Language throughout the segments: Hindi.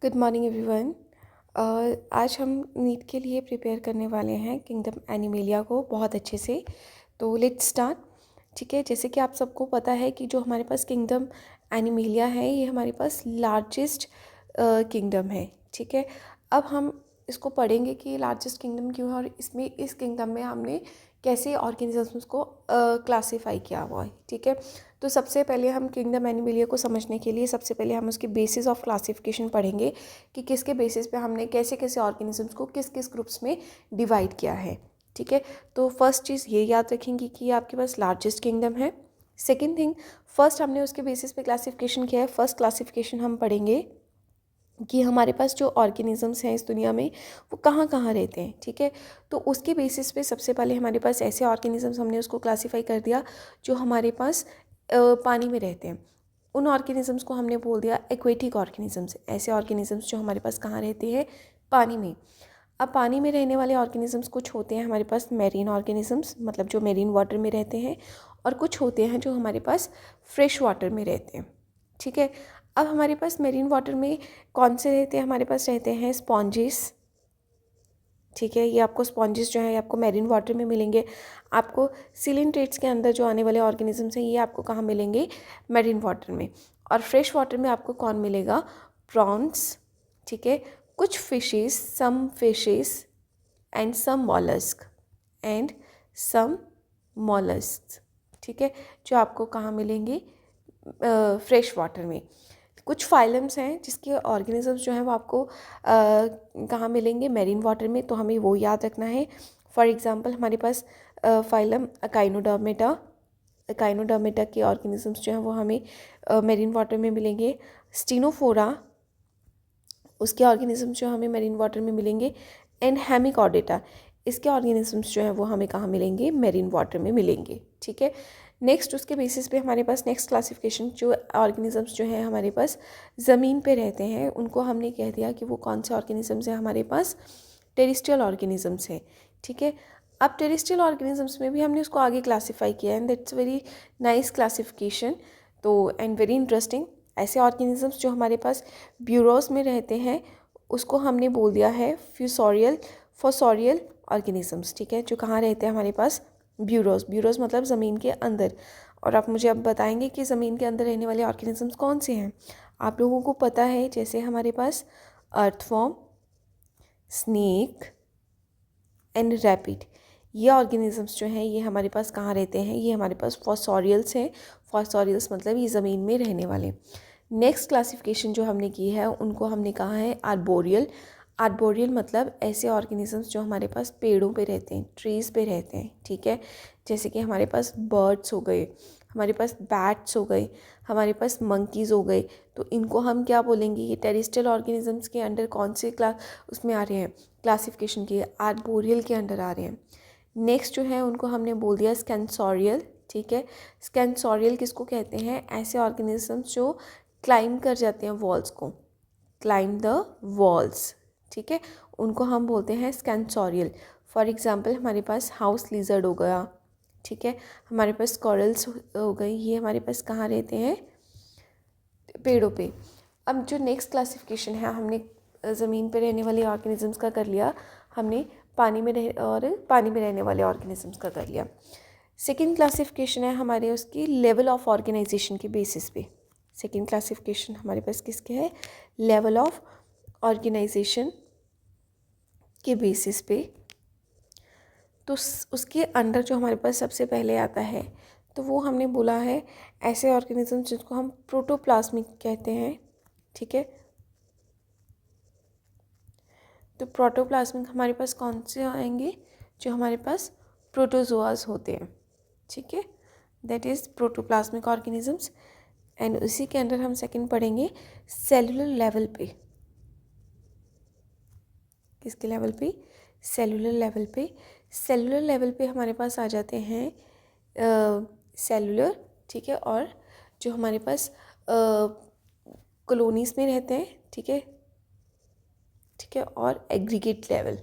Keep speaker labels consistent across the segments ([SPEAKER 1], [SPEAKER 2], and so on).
[SPEAKER 1] Good morning everyone. आज हम नीट के लिए प्रिपेयर करने वाले हैं किंगडम एनिमेलिया को बहुत अच्छे से। तो लेट्स स्टार्ट। ठीक है, जैसे कि आप सबको पता है कि जो हमारे पास किंगडम एनिमेलिया है ये हमारे पास लार्जेस्ट किंगडम है। ठीक है, अब हम इसको पढ़ेंगे कि लार्जेस्ट किंगडम क्यों है और इसमें इस किंगडम में हमने कैसे ऑर्गेनिजम्स को क्लासीफाई किया हुआ है। ठीक है, तो सबसे पहले हम किंगडम एनिमेलिया को समझने के लिए सबसे पहले हम उसके बेसिस ऑफ क्लासिफिकेशन पढ़ेंगे कि किसके बेसिस पे हमने कैसे कैसे ऑर्गेनिजम्स को किस किस ग्रुप्स में डिवाइड किया है। ठीक है, तो फर्स्ट चीज़ ये याद रखेंगे कि आपके पास लार्जेस्ट किंगडम है। सेकेंड थिंग, फर्स्ट हमने उसके बेसिस पे क्लासिफिकेशन किया है। फर्स्ट क्लासिफिकेशन हम पढ़ेंगे कि हमारे पास जो ऑर्गेनिजम्स हैं इस दुनिया में वो कहाँ कहाँ रहते हैं। ठीक है, तो उसके बेसिस पे सबसे पहले हमारे पास ऐसे ऑर्गेनिजम्स हमने उसको क्लासीफाई कर दिया जो हमारे पास पानी में रहते हैं। उन ऑर्गेनिजम्स को हमने बोल दिया एक्वेटिक ऑर्गेनिजम्स। ऐसे ऑर्गेनिजम्स जो हमारे पास कहाँ रहते हैं, पानी में। अब पानी में रहने वाले ऑर्गेनिजम्स कुछ होते हैं हमारे पास मेरीन ऑर्गेनिजम्स, मतलब जो मेरीन वाटर में रहते हैं, और कुछ होते हैं जो हमारे पास फ्रेश वाटर में रहते हैं। ठीक है, अब हमारे पास मेरीन वाटर में कौन से रहते हैं, हमारे पास रहते हैं स्पॉन्जेस। ठीक है, ये आपको स्पॉन्जेस जो है आपको मेरीन वाटर में मिलेंगे। आपको सिलिंड्रेट्स के अंदर जो आने वाले ऑर्गेनिजम्स हैं ये आपको कहाँ मिलेंगे, मेरीन वाटर में। और फ्रेश वाटर में आपको कौन मिलेगा, प्रॉन्स। ठीक है, कुछ fishes, some fishes and some mollusc and some mollusc. ठीक है, जो आपको कहाँ मिलेंगे, फ्रेश वाटर में। कुछ फाइलम्स हैं जिसके ऑर्गेनिजम्स जो हैं वो आपको कहाँ मिलेंगे, मेरीन वाटर में, तो हमें वो याद रखना है। फॉर एग्जांपल हमारे पास फाइलम अकाइनोडर्मेटा, अकाइनोडर्मेटा के ऑर्गेनिजम्स जो हैं वो हमें मेरीन वाटर में मिलेंगे। स्टीनोफोरा, उसके ऑर्गेनिजम्स जो हमें मेरीन वाटर में मिलेंगे। एंड हेमिकॉर्डेटा, इसके ऑर्गेनिजम्स जो हैं वो हमें कहाँ मिलेंगे, मेरीन वाटर में मिलेंगे। ठीक है, नेक्स्ट उसके बेसिस पे हमारे पास नेक्स्ट क्लासिफिकेशन, जो ऑर्गेनिजम्स जो हैं हमारे पास ज़मीन पे रहते हैं उनको हमने कह दिया कि वो कौन से ऑर्गेनिजम्स हैं, हमारे पास टेरिस्ट्रियल ऑर्गेनिजम्स हैं। ठीक है, अब टेरिस्ट्रियल ऑर्गेनिजम्स में भी हमने उसको आगे क्लासीफाई किया and that's very nice classification. तो एंड वेरी इंटरेस्टिंग। ऐसे ऑर्गेनिजम्स जो हमारे पास ब्यूरोस में रहते हैं उसको हमने बोल दिया है फ्यूसोरियल फोसोरियल ऑर्गेनिजम्स। ठीक है, जो कहाँ रहते हैं हमारे पास, ब्यूरोस। ब्यूरोस मतलब ज़मीन के अंदर। और आप मुझे अब बताएंगे कि ज़मीन के अंदर रहने वाले ऑर्गेनिजम्स कौन से हैं। आप लोगों को पता है जैसे हमारे पास अर्थवॉर्म, स्नेक एंड रैपिड, ये ऑर्गेनिजम्स जो हैं ये हमारे पास कहाँ रहते हैं, ये हमारे पास फॉसोरियल्स हैं। फॉसोरियल्स मतलब ये ज़मीन में रहने वाले। नेक्स्ट क्लासिफिकेशन जो हमने की है उनको हमने कहा है आर्बोरियल। आर्बोरियल मतलब ऐसे ऑर्गेनिजम्स जो हमारे पास पेड़ों पे रहते हैं, ट्रीज़ पे रहते हैं। ठीक है, जैसे कि हमारे पास बर्ड्स हो गए, हमारे पास बैट्स हो गए, हमारे पास मंकीज़ हो गए। तो इनको हम क्या बोलेंगे, ये टेरिस्ट्रियल ऑर्गेनिजम्स के अंडर कौन से क्लास उसमें आ रहे हैं, क्लासिफिकेशन के आर्बोरियल के अंडर आ रहे हैं। नेक्स्ट जो है उनको हमने बोल दिया स्कैंसोरियल। ठीक है, स्कैंसोरियल किसको कहते हैं, ऐसे ऑर्गेनिजम्स जो क्लाइम कर जाते हैं वॉल्स को, क्लाइम द वॉल्स। ठीक है, उनको हम बोलते हैं स्कैंसोरियल। फॉर एग्जांपल हमारे पास हाउस लिजर्ड हो गया। ठीक है, हमारे पास स्क्वारल्स हो गई, ये हमारे पास कहाँ रहते हैं, पेड़ों पे। अब जो नेक्स्ट क्लासिफिकेशन है, हमने ज़मीन पे रहने वाले ऑर्गेनिजम्स का कर लिया, हमने पानी में रहने वाले ऑर्गेनिजम्स का कर लिया। सेकेंड क्लासिफिकेशन है हमारे उसकी लेवल ऑफ ऑर्गेनाइजेशन के बेसिस पे। सेकेंड क्लासिफिकेशन हमारे पास किसके है, लेवल ऑफ ऑर्गेनाइजेशन के बेसिस पे। तो उसके अंडर जो हमारे पास सबसे पहले आता है तो वो हमने बोला है ऐसे ऑर्गेनिज्म जिसको हम प्रोटोप्लाज्मिक कहते हैं। ठीक है, तो प्रोटोप्लाज्मिक हमारे पास कौन से आएंगे, जो हमारे पास प्रोटोजोआस होते हैं। ठीक है, that is protoplasmic organisms. And उसी के अंदर हम सेकंड पढ़ेंगे सेलुलर लेवल पे। किसके लेवल पे, सेलुलर लेवल पे। सेलुलर लेवल पे हमारे पास आ जाते हैं सेलुलर। ठीक है, और जो हमारे पास कॉलोनीज़ में रहते हैं। ठीक है, ठीक है, और एग्रीगेट लेवल।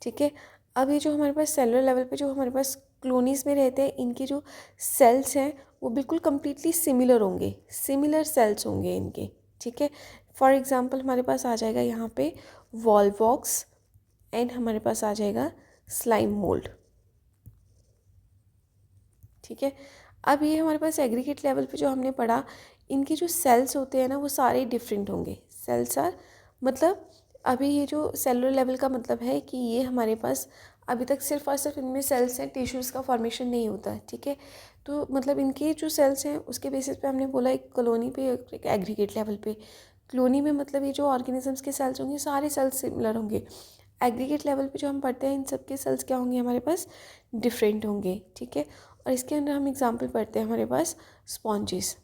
[SPEAKER 1] ठीक है, अब ये जो हमारे पास सेलुलर लेवल पे जो हमारे पास कॉलोनीज़ में रहते हैं इनके जो सेल्स हैं वो बिल्कुल कम्प्लीटली सिमिलर होंगे, सिमिलर सेल्स होंगे इनके, ठीक है। फॉर एग्ज़ाम्पल हमारे पास आ जाएगा यहाँ पे वॉल्वॉक्स एंड हमारे पास आ जाएगा स्लाइम मोल्ड, ठीक है। अब ये हमारे पास एग्रीगेट लेवल पे जो हमने पढ़ा, इनके जो सेल्स होते हैं ना वो सारे डिफरेंट होंगे। सेल्स आर मतलब अभी ये जो सेलुलर लेवल का मतलब है कि ये हमारे पास अभी तक सिर्फ और सिर्फ इनमें सेल्स हैं, टिश्यूज़ का फॉर्मेशन नहीं होता है, ठीक है। तो मतलब इनके जो सेल्स हैं उसके बेसिस पे हमने बोला एक कॉलोनी पे, एक एग्रीगेट लेवल पे। कॉलोनी में मतलब ये जो ऑर्गेनिजम्स के सेल्स होंगे सारे सेल्स सिमिलर होंगे। एग्रीगेट लेवल पे जो हम पढ़ते हैं इन सब के सेल्स क्या होंगे हमारे पास, डिफरेंट होंगे, ठीक है। और इसके अंदर हम एग्जांपल पढ़ते हैं हमारे पास स्पॉन्जेस,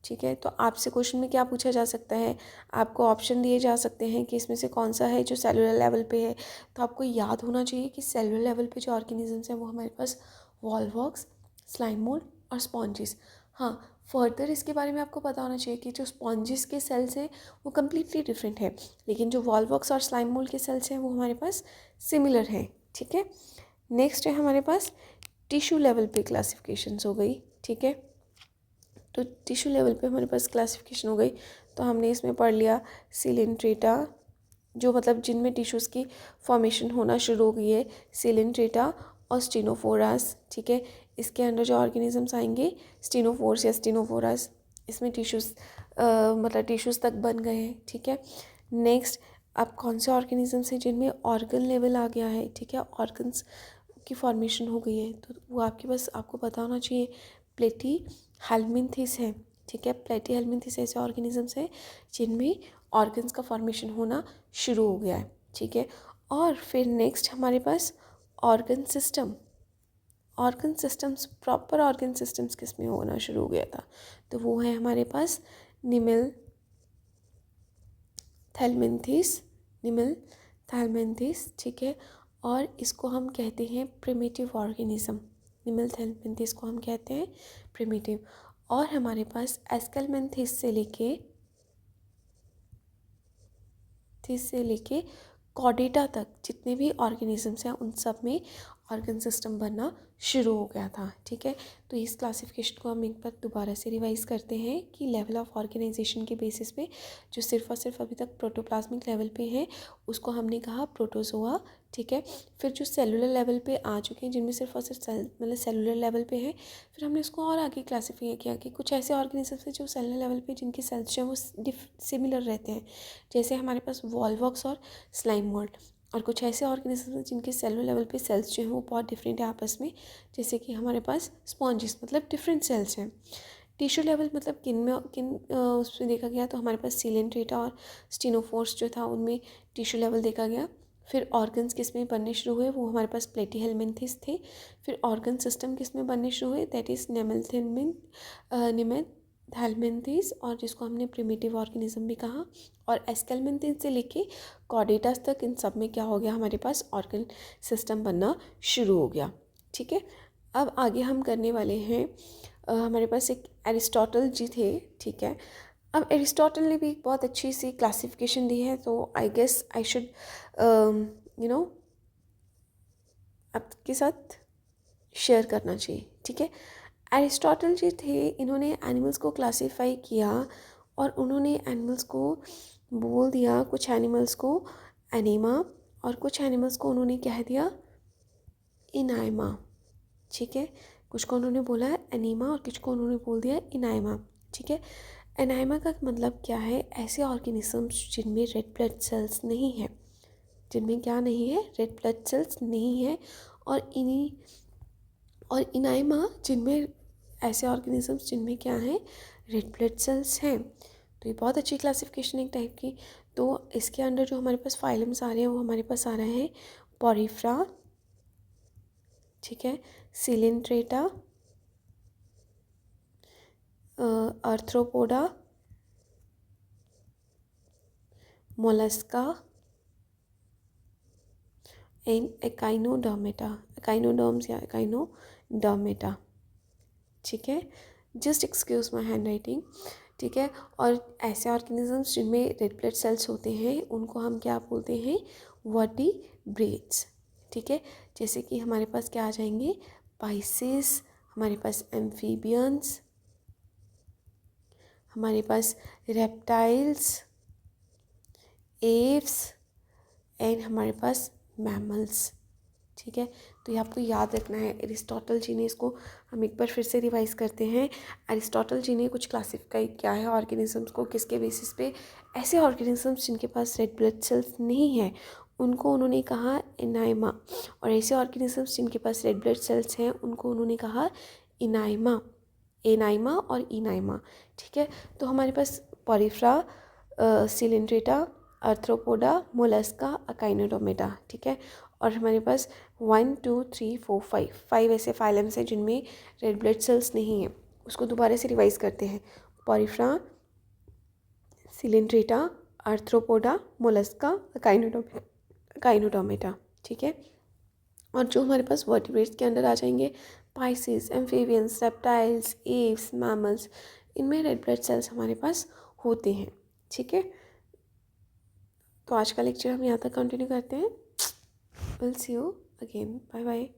[SPEAKER 1] ठीक है। तो आपसे क्वेश्चन में क्या पूछा जा सकता है, आपको ऑप्शन दिए जा सकते हैं कि इसमें से कौन सा है जो सेलुलर लेवल पे है। तो आपको याद होना चाहिए कि सेलुलर लेवल पे जो ऑर्गेनिजम्स हैं वो हमारे पास वॉल्वॉक्स, स्लाइम मोल्ड और स्पॉन्जेस। हाँ, फर्दर इसके बारे में आपको पता होना चाहिए कि जो स्पॉन्जेस के सेल्स हैं वो कम्प्लीटली डिफरेंट है, लेकिन जो वॉल्वॉक्स और स्लाइम मोल्ड के सेल्स हैं वो हमारे पास सिमिलर हैं, ठीक है। नेक्स्ट है हमारे पास टिश्यू लेवल पे क्लासिफिकेशंस हो गई, ठीक है। तो टिश्यू लेवल पे हमारे पास क्लासिफिकेशन हो गई। तो हमने इसमें पढ़ लिया सिलेंट्रेटा, जो मतलब जिनमें टिश्यूज़ की फॉर्मेशन होना शुरू हो गई है, सिलेंट्रेटा और स्टेनोफोरास, ठीक है। इसके अंदर जो ऑर्गेनिजम्स आएंगे स्टेनोफोर्स या स्टेनोफोरास, इसमें टिश्यूज़ मतलब टिश्यूज़ तक बन गए हैं, ठीक है। नेक्स्ट, अब कौन से ऑर्गेनिजम्स हैं जिनमें ऑर्गन लेवल आ गया है, ठीक है, ऑर्गन्स की फॉर्मेशन हो गई है, तो वो आपके पास आपको पता होना चाहिए प्लेटी हेल्मिंथिस है, ठीक है। प्लेटी हेल्मिंथिस ऐसे ऑर्गेनिजम्स हैं जिनमें ऑर्गन्स का फॉर्मेशन होना शुरू हो गया है, ठीक है। और फिर नेक्स्ट हमारे पास organ system, organ systems, proper organ systems किस में होना शुरू हो गया था, तो वो है हमारे पास निमिल थैलमेंथिस, निमिल थैलमेंथिस, ठीक है। और इसको हम कहते हैं प्रिमिटिव ऑर्गेनिज्म, निमिल थैलमेंथिस को हम कहते हैं प्रिमिटिव। और हमारे पास एस्केलमेंथिस से लेके कॉर्डेटा तक जितने भी ऑर्गेनिजम्स हैं उन सब में ऑर्गन सिस्टम बनना शुरू हो गया था, ठीक है। तो इस क्लासिफिकेशन को हम एक बार दोबारा से रिवाइज करते हैं कि लेवल ऑफ ऑर्गेनाइजेशन के बेसिस पे जो सिर्फ और सिर्फ अभी तक प्रोटोप्लाज्मिक लेवल पे है उसको हमने कहा प्रोटोजोआ, ठीक है। फिर जो सेलुलर लेवल पे आ चुके हैं जिनमें सिर्फ और सिर्फ मतलब सेलुलर लेवल पे है, फिर हमने उसको और आगे क्लासीफाई किया कि कुछ ऐसे ऑर्गेनिजम्स हैं जो सेलुलर लेवल पे जिनके सेल्स जो हैं वो सिमिलर रहते हैं, जैसे हमारे पास वॉल्वॉक्स और स्लाइम मोल्ड। और कुछ ऐसे ऑर्गेनिज्म हैं जिनके सेलुलर लेवल पे सेल्स जो हैं वो बहुत डिफरेंट है आपस में, जैसे कि हमारे पास स्पॉन्जेस मतलब डिफरेंट सेल्स हैं। टिश्यू लेवल मतलब किन उसमें देखा गया, तो हमारे पास सिलेंट्रेटा और स्टेनोफोर्स जो था उनमें टिश्यू लेवल देखा गया। फिर ऑर्गन्स किस में बनने शुरू हुए, वो हमारे पास प्लेटी हेलमिंथिस थे। फिर ऑर्गन सिस्टम किस में बनने शुरू हुए, दैट इज़ निमेल थैलमेंथिस, और जिसको हमने प्रिमिटिव ऑर्गेनिज्म भी कहा। और एस्केलमेंथिस से लेके कॉर्डेटास तक इन सब में क्या हो गया, हमारे पास ऑर्गन सिस्टम बनना शुरू हो गया, ठीक है। अब आगे हम करने वाले हैं हमारे पास एक एरिस्टोटल जी थे, ठीक है। अब एरिस्टोटल ने भी एक बहुत अच्छी सी क्लासिफिकेशन दी है, तो आई गेस आई शुड आपके साथ शेयर करना चाहिए, ठीक है। एरिस्टोटल जी थे, इन्होंने एनिमल्स को क्लासीफाई किया और उन्होंने एनिमल्स को बोल दिया, कुछ एनिमल्स को एनीमा और कुछ एनिमल्स को उन्होंने कह दिया इनाइमा, ठीक है। कुछ को उन्होंने बोला एनीमा और कुछ को उन्होंने बोल दिया इनाइमा, ठीक है। एनाइमा का मतलब क्या है, ऐसे ऑर्गेनिजम्स जिनमें रेड ब्लड सेल्स नहीं है, जिनमें क्या नहीं है, रेड ब्लड सेल्स नहीं है। और इनाइमा जिनमें ऐसे ऑर्गेनिजम्स जिनमें क्या है, रेड ब्लड सेल्स हैं। तो ये बहुत अच्छी क्लासिफिकेशन एक टाइप की। तो इसके अंडर जो हमारे पास फाइलम्स आ रहे हैं वो हमारे पास आ रहे हैं पोरिफ्रा, ठीक है, Coelenterata, arthropoda, Mollusca and echinoderms या एकाइनोडर्मेटा, ठीक है। Just excuse my hand writing, ठीक है। और ऐसे ऑर्गेनिजम्स जिनमें रेड ब्लड सेल्स होते हैं उनको हम क्या बोलते हैं, वर्टिब्रेट्स, ठीक है। जैसे कि हमारे पास क्या आ जाएंगे, पाइसेस, हमारे पास एम्फीबियंस, हमारे पास रेप्टाइल्स, एव्स एंड हमारे पास मैमल्स। ठीक है, तो ये आपको याद रखना है। एरिस्टोटल जी ने इसको, हम एक बार फिर से रिवाइज करते हैं। एरिस्टोटल जी ने कुछ क्लासिफाई किया है ऑर्गेनिजम्स को, किसके बेसिस पे, ऐसे ऑर्गेनिजम्स जिनके पास रेड ब्लड सेल्स नहीं है उनको उन्होंने कहा एनाइमा, और ऐसे ऑर्गेनिजम्स जिनके पास रेड ब्लड सेल्स हैं उनको उन्होंने कहा इनाइमा, एनाइमा और इनाइमा। ठीक है, तो हमारे पास पॉलीफ्रा, सिलेंड्रेटा, आर्थ्रोपोडा, मोलस्का, अकाइनोडोमेटा। ठीक है, और हमारे पास 1 2 3 4 5 ऐसे फाइलम्स हैं जिनमें रेड ब्लड सेल्स नहीं है। उसको दोबारा से रिवाइज करते हैं। पॉलीफ्रा, सिलेंड्रेटा, आर्थ्रोपोडा, मोलस्का, अकाइनोडोमेटा। ठीक है, और जो हमारे पास वर्टिब्रेट्स के अंडर आ जाएंगे, Pisces, amphibians, reptiles, Aves, mammals, इनमें रेड ब्लड सेल्स हमारे पास होते हैं। ठीक है, तो आज का लेक्चर हम यहाँ तक कंटिन्यू करते हैं। Will see you again, bye bye.